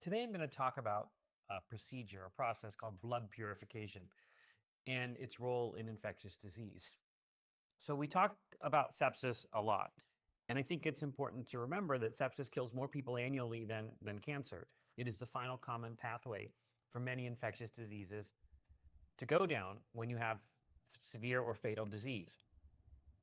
Today, I'm going to talk about a procedure, a process called blood purification, and its role in infectious disease. So, we talked about sepsis a lot, and I think it's important to remember that sepsis kills more people annually than cancer. It is the final common pathway for many infectious diseases to go down when you have severe or fatal disease.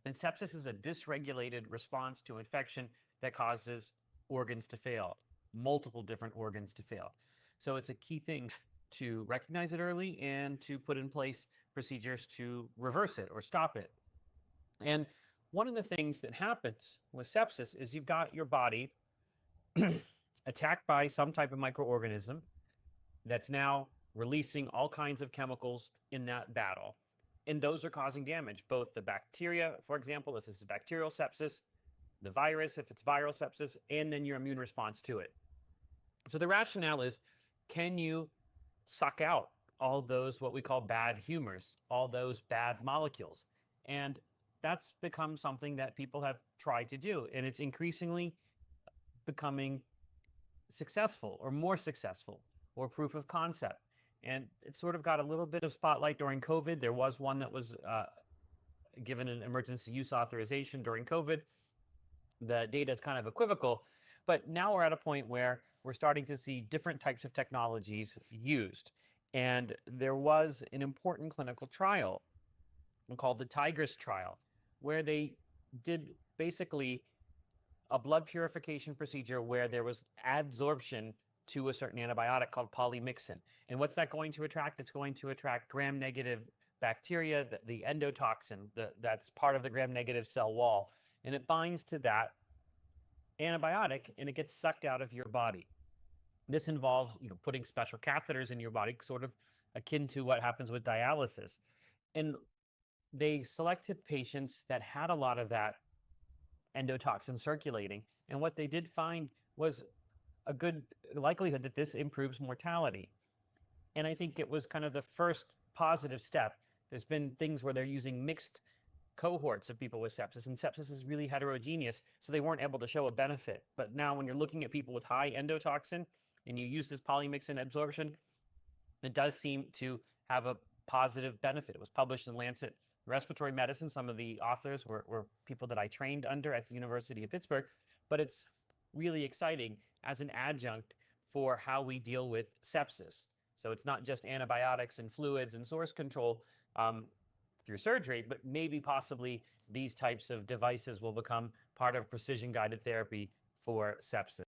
And sepsis is a dysregulated response to infection that causes organs to fail, multiple different organs to fail. So it's a key thing to recognize it early and to put in place procedures to reverse it or stop it. And one of the things that happens with sepsis is you've got your body attacked by some type of microorganism that's now releasing all kinds of chemicals in that battle. And those are causing damage, both the bacteria, for example, if this is bacterial sepsis, the virus, if it's viral sepsis, and then your immune response to it. So the rationale is, can you suck out all those what we call bad humors, all those bad molecules? And that's become something that people have tried to do, and it's increasingly becoming successful or more successful or proof of concept. And it sort of got a little bit of spotlight during COVID. There was one that was given an emergency use authorization during COVID. The data is kind of equivocal, but now we're at a point where we're starting to see different types of technologies used. And there was an important clinical trial called the Tigris trial, where they did basically a blood purification procedure where there was adsorption to a certain antibiotic called polymyxin. And what's that going to attract? It's going to attract gram-negative bacteria, the endotoxin, that's part of the gram-negative cell wall. And it binds to that antibiotic and it gets sucked out of your body. This involves, putting special catheters in your body, sort of akin to what happens with dialysis. And they selected patients that had a lot of that endotoxin circulating. And what they did find was a good likelihood that this improves mortality. And I think it was kind of the first positive step. There's been things where they're using mixed cohorts of people with sepsis, and sepsis is really heterogeneous, so they weren't able to show a benefit. But now when you're looking at people with high endotoxin and you use this polymyxin absorption, it does seem to have a positive benefit. It was published in Lancet Respiratory Medicine. Some of the authors were people that I trained under at the University of Pittsburgh, but it's really exciting as an adjunct for how we deal with sepsis. So it's not just antibiotics and fluids and source control through surgery, but maybe possibly these types of devices will become part of precision guided therapy for sepsis.